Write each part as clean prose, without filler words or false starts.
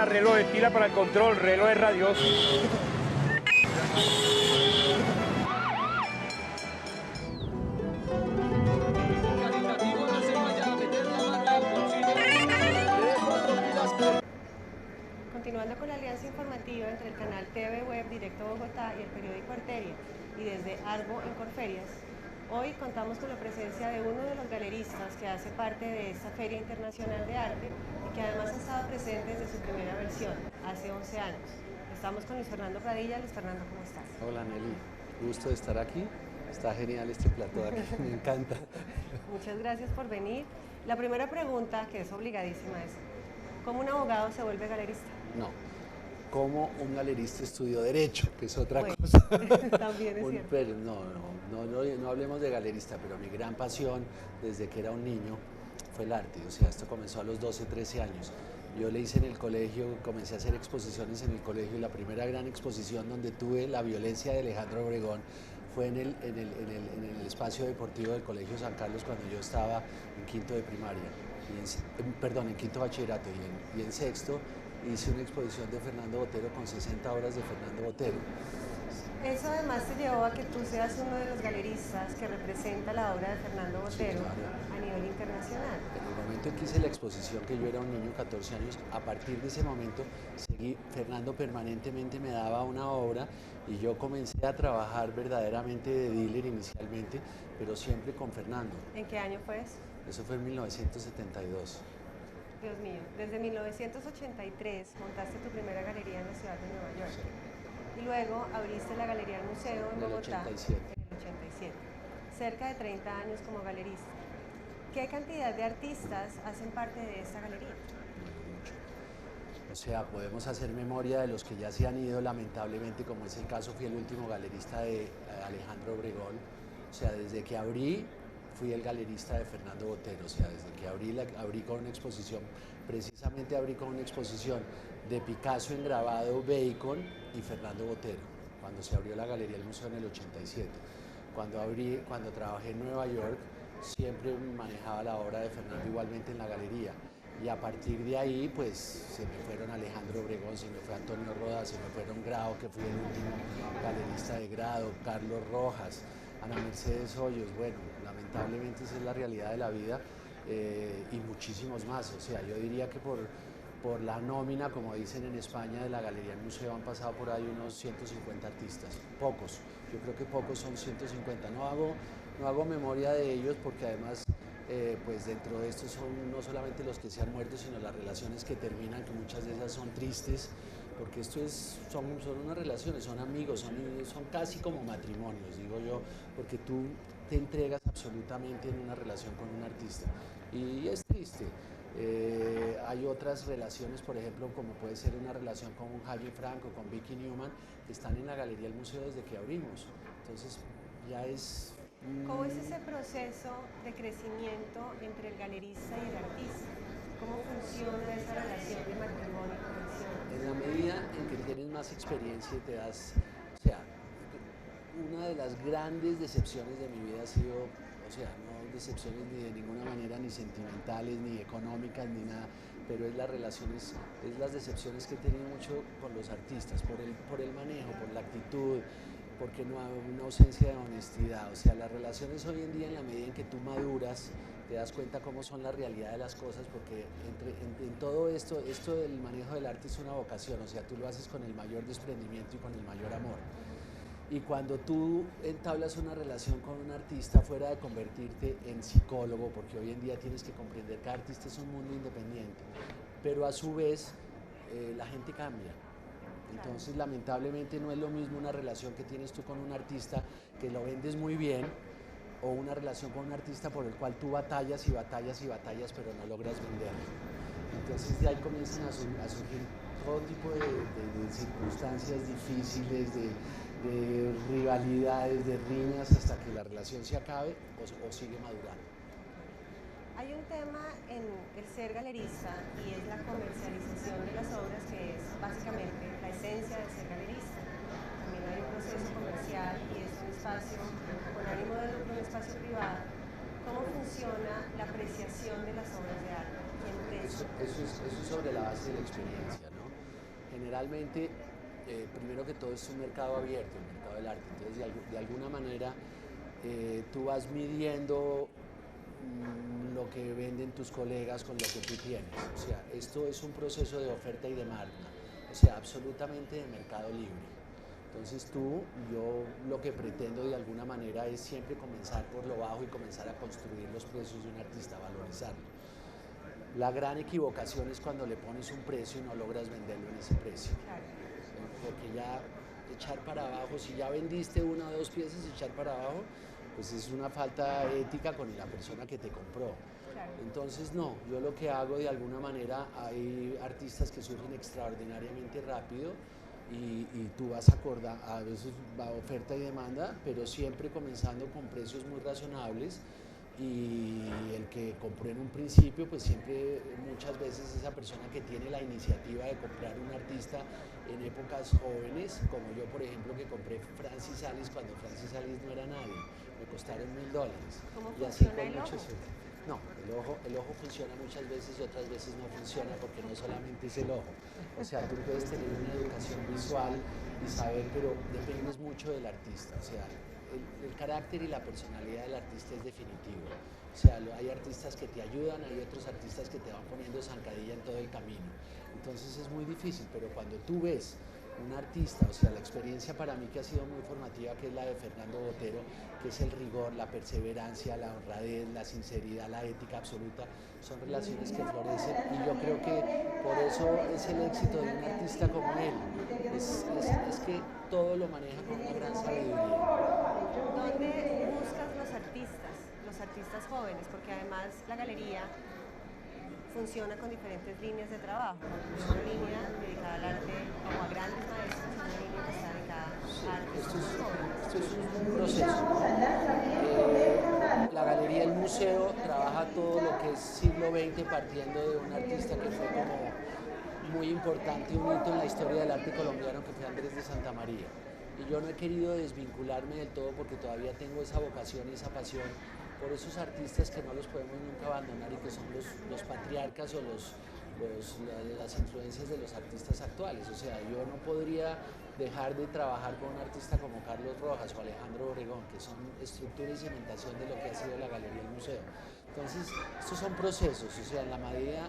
reloj de pila para el control, reloj de radios. Continuando con la alianza informativa entre el canal TV Web Directo Bogotá y el periódico Arteria, y desde Arbo en Corferias, hoy contamos con la presencia de uno de los galeristas que hace parte de esta Feria Internacional de Arte y que además ha estado presente desde su primera versión, hace 11 años. Estamos con Luis Fernando Pradilla. Luis Fernando, ¿cómo estás? Hola Nelly, gusto de estar aquí. Está genial este plató aquí, me encanta. Muchas gracias por venir. La primera pregunta, que es obligadísima, es ¿cómo un abogado se vuelve galerista? No, como un galerista estudió Derecho, que es otra Bueno, cosa. también es cierto. Pero no hablemos de galerista, pero mi gran pasión desde que era un niño fue el arte. O sea, esto comenzó a los 12, 13 años. Yo le hice en el colegio, comencé a hacer exposiciones en el colegio y la primera gran exposición donde tuve la violencia de Alejandro Obregón fue en el espacio deportivo del Colegio San Carlos cuando yo estaba en quinto de primaria, en quinto bachillerato y en sexto hice una exposición de Fernando Botero con 60 obras de Fernando Botero. Eso además te llevó a que tú seas uno de los galeristas que representa la obra de Fernando Botero, sí, claro, a nivel internacional. En el momento en que hice la exposición, que yo era un niño, 14 años, a partir de ese momento Fernando permanentemente me daba una obra y yo comencé a trabajar verdaderamente de dealer inicialmente, pero siempre con Fernando. ¿En qué año fue eso? Eso fue en 1972. Dios mío, desde 1983 montaste tu primera galería en la ciudad de Nueva York. Sí. Y luego abriste la Galería del Museo en Bogotá en el 87. Cerca de 30 años como galerista. ¿Qué cantidad de artistas hacen parte de esta galería? Mucho. O sea, podemos hacer memoria de los que ya se han ido, lamentablemente, como es el caso, fui el último galerista de Alejandro Obregón. O sea, desde que abrí, fui el galerista de Fernando Botero, o sea, desde que abrí con una exposición, precisamente abrí con una exposición de Picasso en grabado, Bacon y Fernando Botero, cuando se abrió la Galería del Museo en el 87. Cuando trabajé en Nueva York, siempre manejaba la obra de Fernando igualmente en la galería. Y a partir de ahí, pues, se me fueron Alejandro Obregón, se me fue Antonio Rodas, se me fueron Grado, que fui el último galerista de Grado, Carlos Rojas, Ana Mercedes Hoyos, bueno, lamentablemente esa es la realidad de la vida, y muchísimos más. O sea, yo diría que por la nómina, como dicen en España, de la Galería del Museo han pasado por ahí unos 150 artistas, pocos, yo creo que pocos son 150, no hago memoria de ellos porque además pues dentro de esto son no solamente los que se han muerto, sino las relaciones que terminan, que muchas de esas son tristes, porque son unas relaciones, son amigos, son casi como matrimonios, digo yo, porque tú te entregas absolutamente en una relación con un artista y es triste. Hay otras relaciones, por ejemplo, como puede ser una relación con un Jaime Franco, con Vicky Newman, que están en la Galería del Museo desde que abrimos, entonces ya es... ¿Cómo es ese proceso de crecimiento entre el galerista y el artista? ¿Cómo funciona esa relación de matrimonio? En la medida en que tienes más experiencia y te das, o sea, una de las grandes decepciones de mi vida ha sido, o sea, no decepciones ni de ninguna manera, ni sentimentales, ni económicas, ni nada, pero es las relaciones, es las decepciones que he tenido mucho con los artistas, por el manejo, por la actitud, porque no hay una ausencia de honestidad. O sea, las relaciones hoy en día, en la medida en que tú maduras, te das cuenta cómo son la realidad de las cosas, porque en todo esto del manejo del arte es una vocación, o sea, tú lo haces con el mayor desprendimiento y con el mayor amor. Y cuando tú entablas una relación con un artista, fuera de convertirte en psicólogo, porque hoy en día tienes que comprender que artista es un mundo independiente, pero a su vez la gente cambia. Entonces, lamentablemente no es lo mismo una relación que tienes tú con un artista que lo vendes muy bien, o una relación con un artista por el cual tú batallas y batallas y batallas, pero no logras venderlo. Entonces de ahí comienzan a surgir todo tipo de circunstancias difíciles, de rivalidades, de riñas, hasta que la relación se acabe o sigue madurando. Hay un tema en el ser galerista y es la comercialización de las obras, que es básicamente la esencia de ser galerista. También hay un proceso comercial y es un espacio con ánimo de lucro, un espacio privado. ¿Cómo funciona la apreciación de las obras de arte? Eso es sobre la base de la experiencia, ¿no? generalmente, primero que todo es un mercado abierto, el mercado del arte, entonces de alguna manera tú vas midiendo lo que venden tus colegas con lo que tú tienes. O sea, esto es un proceso de oferta y demanda, o sea, absolutamente de mercado libre. Entonces yo lo que pretendo de alguna manera es siempre comenzar por lo bajo y comenzar a construir los precios de un artista, valorizarlo. La gran equivocación es cuando le pones un precio y no logras venderlo en ese precio. Porque ya echar para abajo, si ya vendiste una o dos piezas, echar para abajo, pues es una falta ética con la persona que te compró. Entonces no, yo lo que hago de alguna manera, hay artistas que surgen extraordinariamente rápido y tú vas a veces va oferta y demanda, pero siempre comenzando con precios muy razonables, y el que compró en un principio, pues siempre, muchas veces esa persona que tiene la iniciativa de comprar un artista en épocas jóvenes, como yo por ejemplo que compré Francis Alice cuando Francis Alice no era nadie, me costaron $1000. ¿Cómo y así funciona con el muchos ojo? No, el ojo funciona muchas veces y otras veces no funciona porque no solamente es el ojo. O sea, tú puedes tener una educación visual y saber, pero dependes mucho del artista. O sea, el carácter y la personalidad del artista es definitivo. O sea, hay artistas que te ayudan, hay otros artistas que te van poniendo zancadilla en todo el camino. Entonces es muy difícil, pero cuando tú ves un artista, o sea, la experiencia para mí que ha sido muy formativa, que es la de Fernando Botero, que es el rigor, la perseverancia, la honradez, la sinceridad, la ética absoluta, son relaciones que florecen y yo creo que por eso es el éxito de un artista como él, es que todo lo maneja con una gran sabiduría. ¿Dónde buscas los artistas jóvenes? Porque además la galería funciona con diferentes líneas de trabajo. Una línea dedicada al arte como a grandes maestros, una línea que está dedicada a artistas jóvenes. Esto es un proceso, ¿no? La galería, el museo, trabaja todo lo que es siglo XX partiendo de un artista que fue como muy importante, un hito en la historia del arte colombiano, que fue Andrés de Santa María. Y yo no he querido desvincularme del todo porque todavía tengo esa vocación y esa pasión por esos artistas que no los podemos nunca abandonar y que son los patriarcas o las influencias de los artistas actuales. O sea, yo no podría dejar de trabajar con un artista como Carlos Rojas o Alejandro Obregón, que son estructura y cimentación de lo que ha sido la galería y el museo. Entonces, estos son procesos, o sea, en la medida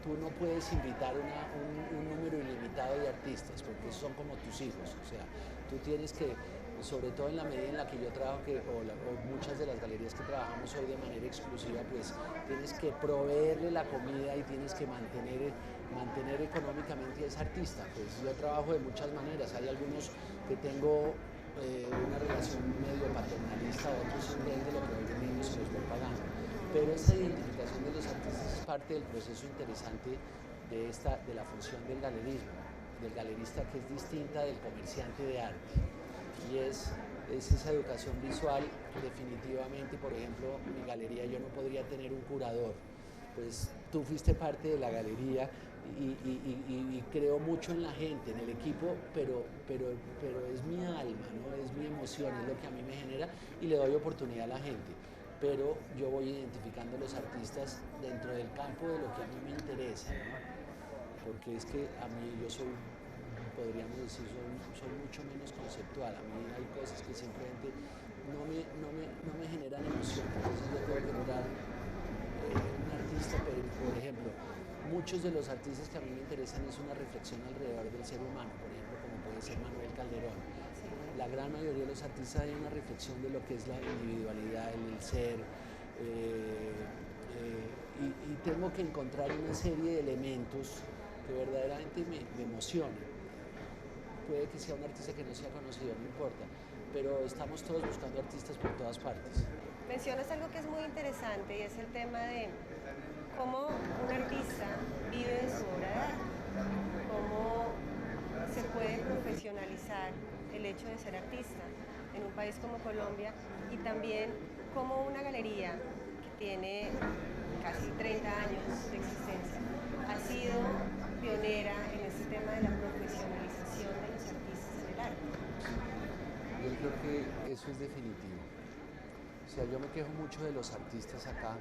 tú no puedes invitar un número ilimitado de artistas, porque son como tus hijos, o sea, tú tienes que, sobre todo en la medida en la que yo trabajo, o muchas de las galerías que trabajamos hoy de manera exclusiva, pues tienes que proveerle la comida y tienes que mantener económicamente a ese artista. Pues yo trabajo de muchas maneras, hay algunos que tengo una relación medio paternalista, otros simplemente lo que voy vendiendo se los voy pagando. Pero esa identificación de los artistas es parte del proceso interesante de la función del galerismo, del galerista, que es distinta del comerciante de arte. Y es esa educación visual. Definitivamente, por ejemplo, mi galería, yo no podría tener un curador, pues tú fuiste parte de la galería y creo mucho en la gente, en el equipo, pero es mi alma, ¿no? Es mi emoción, es lo que a mí me genera y le doy oportunidad a la gente. Pero yo voy identificando los artistas dentro del campo de lo que a mí me interesa, ¿no? Porque es que a mí yo soy, podríamos decir, soy mucho menos conceptual. A mí hay cosas que simplemente no me generan emoción. Entonces yo tengo que mirar un artista, pero, por ejemplo, muchos de los artistas que a mí me interesan es una reflexión alrededor del ser humano, por ejemplo, como puede ser Manuel Calderón. La gran mayoría de los artistas hay una reflexión de lo que es la individualidad, el ser, y tengo que encontrar una serie de elementos que verdaderamente me emocionen. Puede que sea un artista que no sea conocido, no importa, pero estamos todos buscando artistas por todas partes. Mencionas algo que es muy interesante y es el tema de cómo un artista vive de su obra de arte, cómo se puede profesionalizar el hecho de ser artista en un país como Colombia, y también cómo una galería que tiene casi 30 años de existencia ha sido pionera en este tema de la profesionalización de los artistas en el arte. Yo creo que eso es definitivo. O sea, yo me quejo mucho de los artistas acá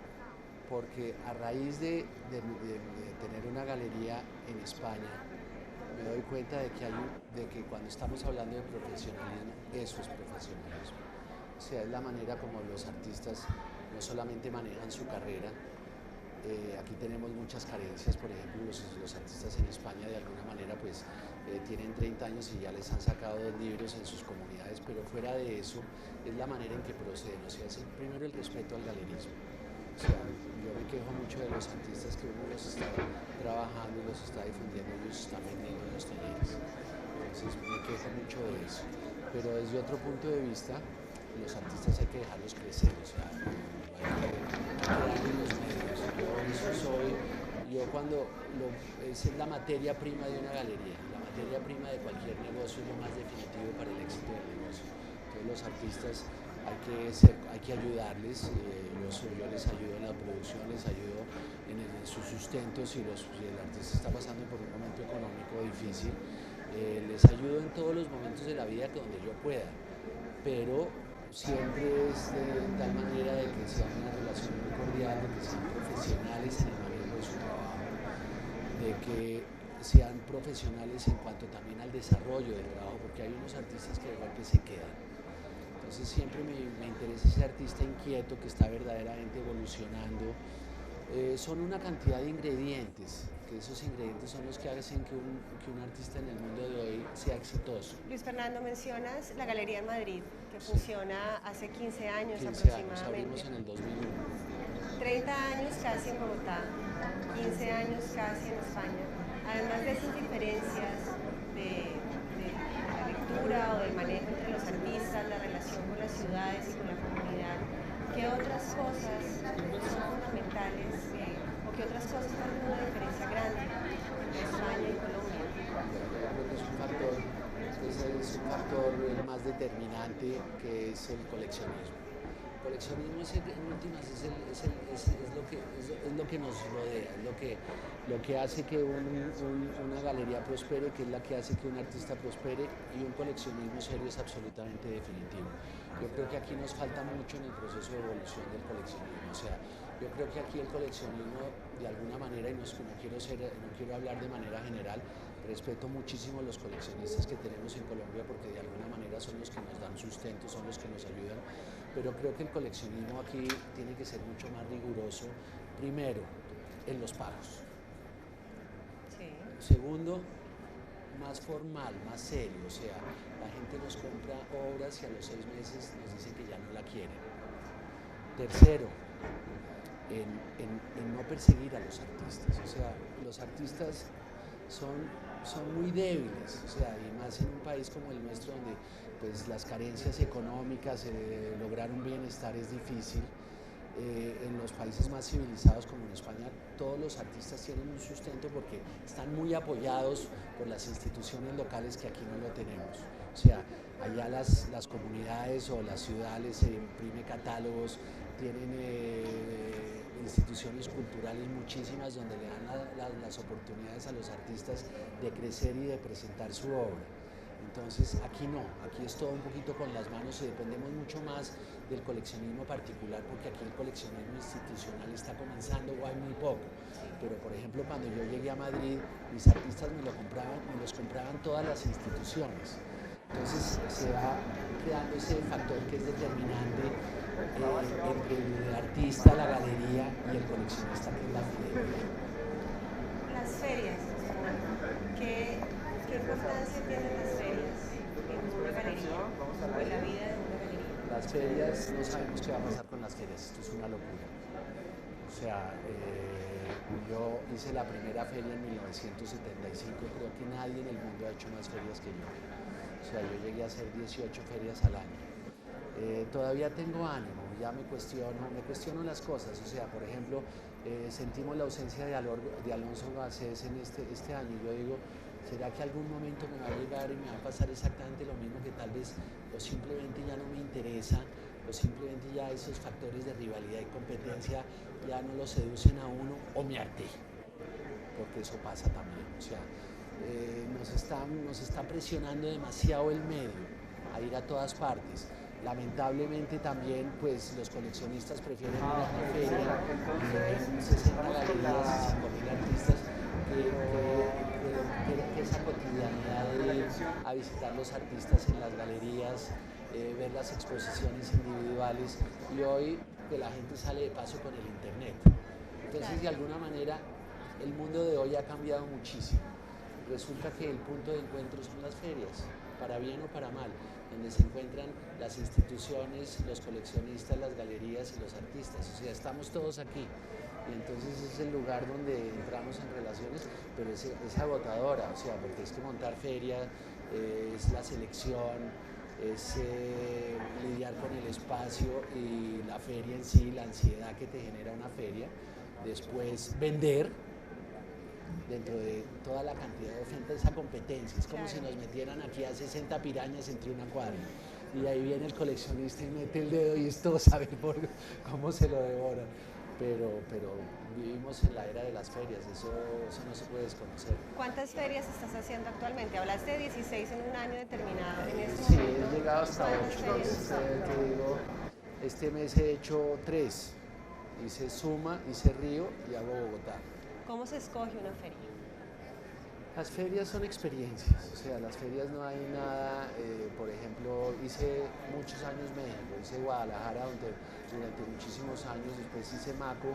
porque a raíz de tener una galería en España, me doy cuenta de que cuando estamos hablando de profesionalismo, eso es profesionalismo. O sea, es la manera como los artistas no solamente manejan su carrera. Aquí tenemos muchas carencias, por ejemplo, los artistas en España de alguna manera pues tienen 30 años y ya les han sacado 2 libros en sus comunidades, pero fuera de eso es la manera en que proceden. O sea, es primero el respeto al galerismo. O sea, yo me quejo mucho de los artistas que uno los está trabajando y los está difundiendo y los está vendiendo en los talleres. Entonces me quejo mucho de eso. Pero desde otro punto de vista, los artistas hay que dejarlos crecer, o sea, hay que darles los medios. Esa es la materia prima de una galería, la materia prima de cualquier negocio es lo más definitivo para el éxito del negocio. Entonces los artistas hay que ayudarles, yo les ayudo en la producción, les ayudo en su sustento si el artista está pasando por un momento económico difícil, les ayudo en todos los momentos de la vida donde yo pueda, pero siempre es de tal manera de que sea una relación muy cordial, de que sean profesionales en el manejo de su trabajo, de que sean profesionales en cuanto también al desarrollo del trabajo, porque hay unos artistas que de golpe se quedan. Entonces siempre me interesa ese artista inquieto que está verdaderamente evolucionando. Son una cantidad de ingredientes, que esos ingredientes son los que hacen que un artista en el mundo de hoy sea exitoso. Luis Fernando, mencionas la Galería en Madrid, que funciona hace 15 años 15 aproximadamente. Años, abrimos en el 2001. 30 años casi en Bogotá, 15 años casi en España. Además de esas diferencias de la lectura o del manejo entre los artistas, la relación con las ciudades y con la comunidad, ¿qué otras cosas son fundamentales o qué otras cosas hacen una diferencia grande entre España y Colombia? Yo creo que es un factor el más determinante, que es el coleccionismo. El coleccionismo en últimas es lo que nos rodea, es lo que hace que una galería prospere, que es la que hace que un artista prospere, y un coleccionismo serio es absolutamente definitivo. Yo creo que aquí nos falta mucho en el proceso de evolución del coleccionismo. O sea, yo creo que aquí el coleccionismo, de alguna manera, y no quiero hablar de manera general, respeto muchísimo a los coleccionistas que tenemos en Colombia porque de alguna manera son los que nos dan sustento, son los que nos ayudan, pero creo que el coleccionismo aquí tiene que ser mucho más riguroso, primero, en los pagos. Sí. Segundo, más formal, más serio, o sea, la gente nos compra obras y a los 6 meses nos dicen que ya no la quieren. Tercero, en no perseguir a los artistas, o sea, los artistas son muy débiles, o sea, y más en un país como el nuestro donde pues las carencias económicas, lograr un bienestar es difícil. En los países más civilizados como en España, todos los artistas tienen un sustento porque están muy apoyados por las instituciones locales que aquí no lo tenemos. O sea, allá las comunidades o las ciudades se imprime catálogos, tienen instituciones culturales muchísimas donde le dan las oportunidades a los artistas de crecer y de presentar su obra. Entonces aquí no, aquí es todo un poquito con las manos y dependemos mucho más del coleccionismo particular porque aquí el coleccionismo institucional está comenzando o hay muy poco. Pero por ejemplo cuando yo llegué a Madrid, mis artistas me los compraban todas las instituciones. Entonces se va creando ese factor que es determinante entre el artista, la galería y el coleccionista, que es la fidelidad. Las ferias, ¿qué importancia tienen las ferias en una galería o en la vida de una galería? Las ferias, no sabemos qué va a pasar con las ferias, esto es una locura. O sea, yo hice la primera feria en 1975, creo que nadie en el mundo ha hecho más ferias que yo. O sea, yo llegué a hacer 18 ferias al año. Todavía tengo ánimo, ya me cuestiono las cosas. O sea, por ejemplo, sentimos la ausencia de Alonso Garcés en este año. Yo digo, ¿será que algún momento me va a llegar y me va a pasar exactamente lo mismo, que tal vez o simplemente ya no me interesa, o simplemente ya esos factores de rivalidad y competencia ya no lo seducen a uno, o me harté? Porque eso pasa también. O sea, nos está presionando demasiado el medio a ir a todas partes. Lamentablemente también pues los coleccionistas prefieren ir a una feria en 60 galerías y 5.000 artistas que que esa cotidianidad de ir a visitar los artistas en las galerías, ver las exposiciones individuales, y hoy que la gente sale de paso con el internet. Entonces, de alguna manera, el mundo de hoy ha cambiado muchísimo. Resulta que el punto de encuentro son las ferias, para bien o para mal, donde se encuentran las instituciones, los coleccionistas, las galerías y los artistas. O sea, estamos todos aquí. Y entonces es el lugar donde entramos en relaciones, pero es agotadora, o sea, porque es que montar feria, es la selección, es lidiar con el espacio y la feria en sí, la ansiedad que te genera una feria. Después vender dentro de toda la cantidad de ofertas, esa competencia. Es como si nos metieran aquí a 60 pirañas entre una cuadra. Y ahí viene el coleccionista y mete el dedo y esto sabe por cómo se lo devoran. Pero vivimos en la era de las ferias, eso no se puede desconocer. ¿Cuántas ferias estás haciendo actualmente? Hablaste de 16 en un año determinado. Sí, he llegado hasta 8. Te digo, este mes he hecho 3. Hice Suma, hice Río y hago Bogotá. ¿Cómo se escoge una feria? Las ferias son experiencias, o sea, las ferias no hay nada, por ejemplo, hice muchos años México, hice Guadalajara durante muchísimos años, después hice Maco,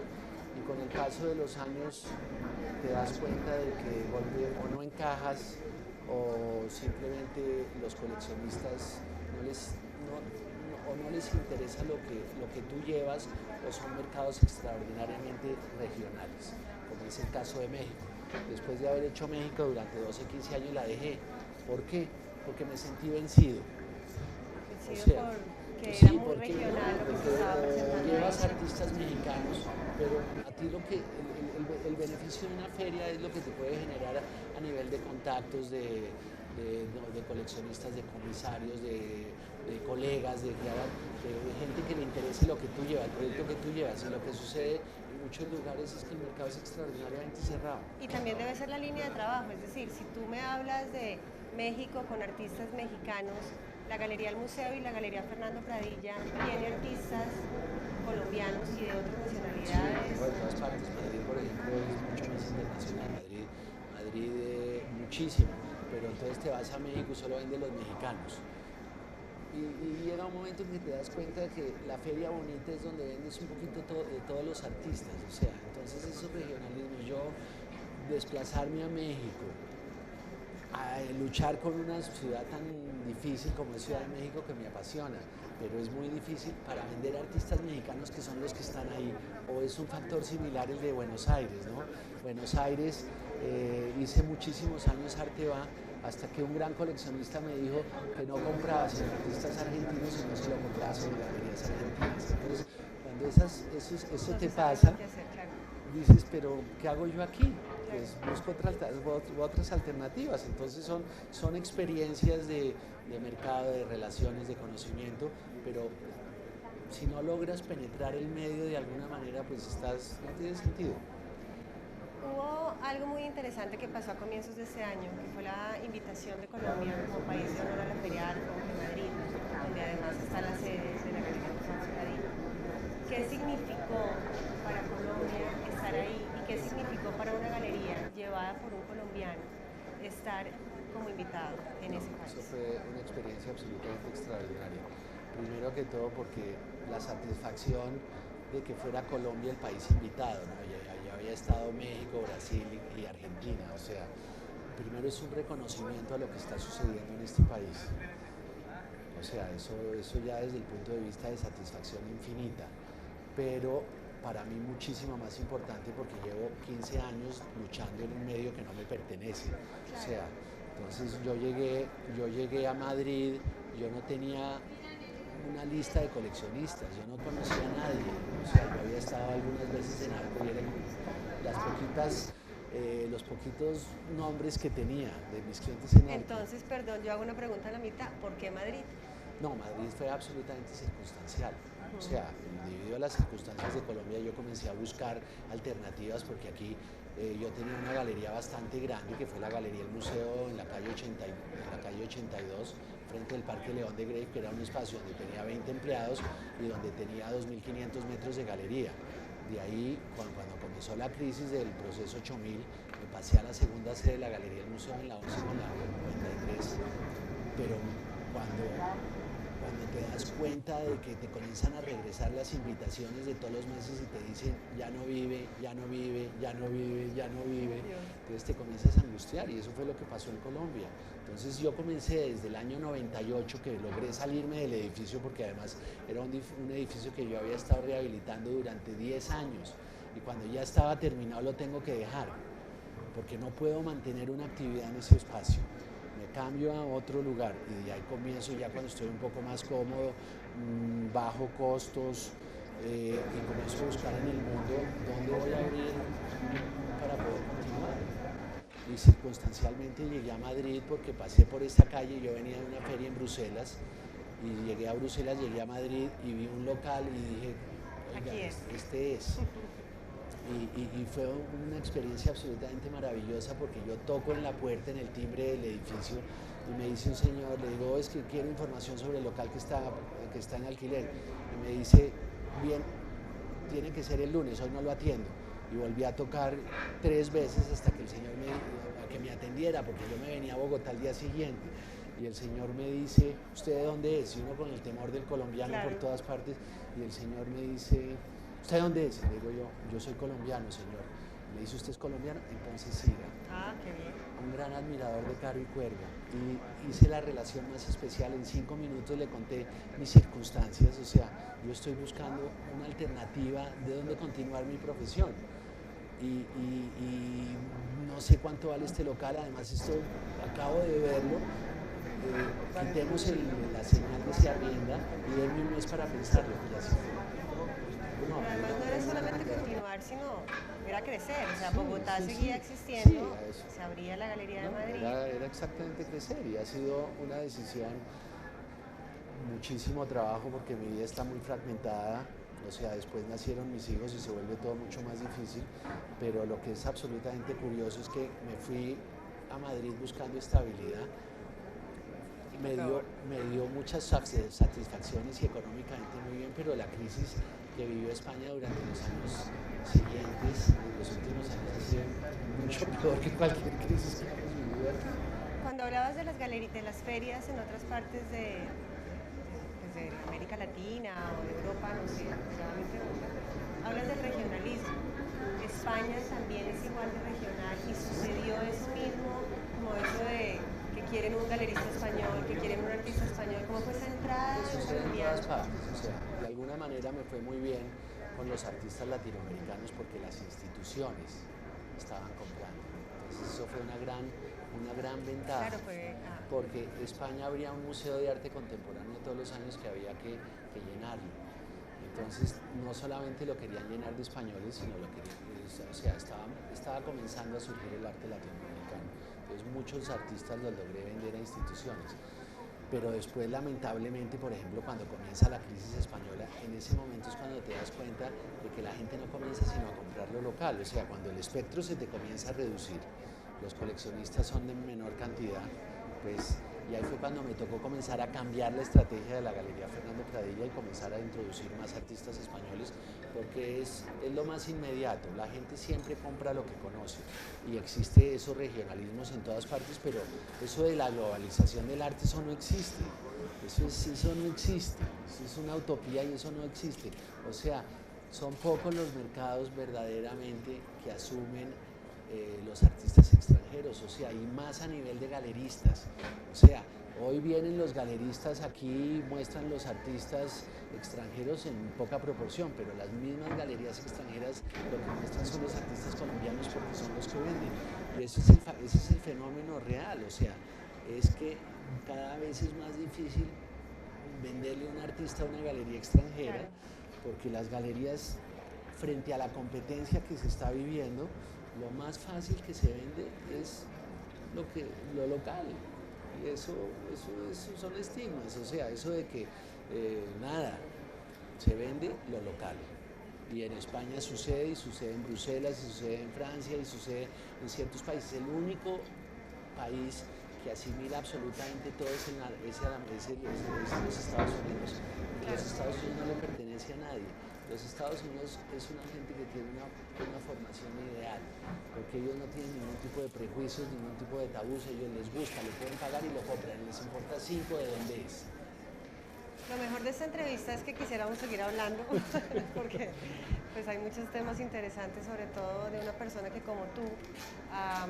y con el paso de los años te das cuenta de que o no encajas o simplemente los coleccionistas no les interesa lo que tú llevas, o son mercados extraordinariamente regionales, como es el caso de México. Después de haber hecho México durante 12, 15 años la dejé. ¿Por qué? Porque me sentí vencido. Vencido porque era muy regional lo que se estaba presentando. Llevas artistas mexicanos, pero a ti el beneficio de una feria es lo que te puede generar a nivel de contactos, de coleccionistas, de comisarios, de colegas, de gente que le interese lo que tú llevas, el producto que tú llevas. Y lo que sucede en muchos lugares es que el mercado es extraordinariamente cerrado. Y también debe ser la línea de trabajo, es decir, si tú me hablas de México con artistas mexicanos, la Galería El Museo y la Galería Fernando Pradilla tiene artistas colombianos y de otras nacionalidades. Sí, de todas partes. Madrid, por ejemplo, es mucho más internacional. Madrid muchísimo, pero entonces te vas a México y solo venden los mexicanos. Y llega un momento en que te das cuenta de que la feria bonita es donde vendes un poquito de todos los artistas, o sea, entonces esos regionalismos, yo desplazarme a México, a luchar con una ciudad tan difícil como es Ciudad de México, que me apasiona, pero es muy difícil para vender artistas mexicanos que son los que están ahí, o es un factor similar el de Buenos Aires, ¿no? Buenos Aires, hice muchísimos años Arte Va, hasta que un gran coleccionista me dijo que no comprabas en artistas argentinos y no se lo comprabas en galerías argentinas. Entonces, cuando eso te pasa, dices, pero ¿qué hago yo aquí? Pues busco otras alternativas. Entonces son experiencias de mercado, de relaciones, de conocimiento, pero si no logras penetrar el medio de alguna manera, pues no tiene sentido. Hubo algo muy interesante que pasó a comienzos de este año, que fue la invitación de Colombia como país de honor a la Feria Arco en Madrid, donde además está la sede de la Galería Fernando Pradilla. ¿Qué significó para Colombia estar ahí y qué significó para una galería llevada por un colombiano estar como invitado en ese país? Eso fue una experiencia absolutamente extraordinaria. Primero que todo porque la satisfacción de que fuera Colombia el país invitado, ¿no? Ya había estado México, Brasil y Argentina, o sea, primero es un reconocimiento a lo que está sucediendo en este país. O sea, eso ya desde el punto de vista de satisfacción infinita, pero para mí muchísimo más importante porque llevo 15 años luchando en un medio que no me pertenece. O sea, entonces yo llegué a Madrid, yo no tenía una lista de coleccionistas, yo no conocía a nadie, o sea, yo había estado algunas veces en Arco y eran los poquitos nombres que tenía de mis clientes en Arco. Entonces, perdón, yo hago una pregunta a la mitad, ¿por qué Madrid? No, Madrid fue absolutamente circunstancial, o sea, debido a las circunstancias de Colombia yo comencé a buscar alternativas porque aquí yo tenía una galería bastante grande que fue la Galería El Museo en la calle 82, frente al Parque León de Grave, que era un espacio donde tenía 20 empleados y donde tenía 2.500 metros de galería. De ahí, cuando comenzó la crisis del proceso 8000, me pasé a la segunda sede de la Galería del Museo en la 11 con la 93, pero cuando te das cuenta de que te comienzan a regresar las invitaciones de todos los meses y te dicen ya no vive, ya no vive, ya no vive, ya no vive, entonces te comienzas a angustiar, y eso fue lo que pasó en Colombia. Entonces yo comencé desde el año 98, que logré salirme del edificio, porque además era un edificio que yo había estado rehabilitando durante 10 años, y cuando ya estaba terminado lo tengo que dejar, porque no puedo mantener una actividad en ese espacio. Me cambio a otro lugar y de ahí comienzo ya cuando estoy un poco más cómodo, bajo costos, y comienzo a buscar en el mundo dónde voy a abrir para poder continuar. Y circunstancialmente llegué a Madrid porque pasé por esta calle, yo venía de una feria en Bruselas y llegué a Bruselas, llegué a Madrid y vi un local y dije, oiga, este es. Y fue una experiencia absolutamente maravillosa, porque yo toco en la puerta, en el timbre del edificio, y me dice un señor, le digo, es que quiero información sobre el local que está en alquiler. Y me dice, bien, tiene que ser el lunes, hoy no lo atiendo. Y volví a tocar 3 veces hasta que el señor me atendiera, porque yo me venía a Bogotá al día siguiente. Y el señor me dice, ¿usted de dónde es? Y uno con el temor del colombiano por todas partes. Y el señor me dice, ¿usted de dónde es? Le digo yo soy colombiano, señor. Me dice, ¿usted es colombiano? Entonces siga. Ah, qué bien. Un gran admirador de Caro y Cuerva. Y hice la relación más especial. En 5 minutos le conté mis circunstancias. O sea, yo estoy buscando una alternativa de dónde continuar mi profesión. Y no sé cuánto vale este local. Además, esto acabo de verlo. Quitemos la señal de se arrienda y denme un mes para pensarlo. Y así fue. Pero además no era solamente continuar, sino era crecer. O sea, Bogotá seguía Sí, existiendo, se abría la Galería de Madrid. Era exactamente crecer, y ha sido una decisión, muchísimo trabajo, porque mi vida está muy fragmentada. O sea, después nacieron mis hijos y se vuelve todo mucho más difícil, pero lo que es absolutamente curioso es que me fui a Madrid buscando estabilidad. Me dio muchas satisfacciones y económicamente muy bien, pero la crisis que vivió España durante los años siguientes, en los últimos años, ha sido mucho peor que cualquier crisis que hemos vivido aquí. Cuando hablabas de las ferias en otras partes de América Latina o de Europa, no sé, realmente hablas del regionalismo. España también es igual de regional, y sucedió eso mismo, como eso de que quieren un galerista español, que quieren un artista español. ¿Cómo fue esa entrada? Eso sucede en todas partes. O sea, de alguna manera me fue muy bien con los artistas latinoamericanos, porque las instituciones estaban comprando. Entonces eso fue una gran ventaja. Claro, porque España abría un museo de arte contemporáneo todos los años que había que llenarlo. Entonces no solamente lo querían llenar de españoles, sino o sea, estaba comenzando a surgir el arte latinoamericano. Entonces muchos artistas los logré vender a instituciones. Pero después, lamentablemente, por ejemplo, cuando comienza la crisis española, en ese momento es cuando te das cuenta de que la gente no comienza sino a comprar lo local. O sea, cuando el espectro se te comienza a reducir, los coleccionistas son de menor cantidad, pues, y ahí fue cuando me tocó comenzar a cambiar la estrategia de la Galería Fernando Pradilla y comenzar a introducir más artistas españoles, porque es lo más inmediato. La gente siempre compra lo que conoce, y existe esos regionalismos en todas partes, pero eso de la globalización del arte, eso no existe. Eso no existe, eso es una utopía y eso no existe. O sea, son pocos los mercados verdaderamente que asumen los artistas extranjeros, o sea, y más a nivel de galeristas. O sea, hoy vienen los galeristas aquí, muestran los artistas extranjeros en poca proporción, pero las mismas galerías extranjeras lo que muestran son los artistas colombianos, porque son los que venden. Y ese es el fenómeno real. O sea, es que cada vez es más difícil venderle a un artista a una galería extranjera, porque las galerías, frente a la competencia que se está viviendo, lo más fácil que se vende es lo local. Y eso son estigmas. O sea, eso de que se vende lo local. Y en España sucede, y sucede en Bruselas, y sucede en Francia, y sucede en ciertos países. El único país que asimila absolutamente todo es los Estados Unidos. Los Estados Unidos no le pertenece a nadie. Los Estados Unidos es una gente que tiene una formación ideal, porque ellos no tienen ningún tipo de prejuicios, ningún tipo de tabús, ellos les gusta, lo pueden pagar y lo compran, les importa 5 de dónde es. Lo mejor de esta entrevista es que quisiéramos seguir hablando, porque pues hay muchos temas interesantes, sobre todo de una persona que como tú ha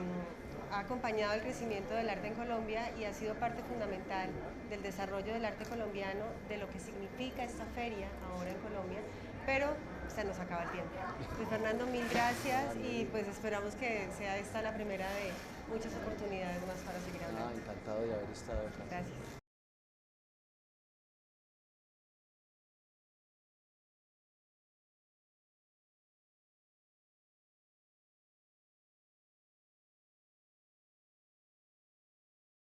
acompañado el crecimiento del arte en Colombia y ha sido parte fundamental del desarrollo del arte colombiano, de lo que significa esta feria ahora en Colombia, pero se nos acaba el tiempo. Luis Fernando, mil gracias y pues esperamos que sea esta la primera de muchas oportunidades más para seguir hablando. Encantado de haber estado acá. Gracias.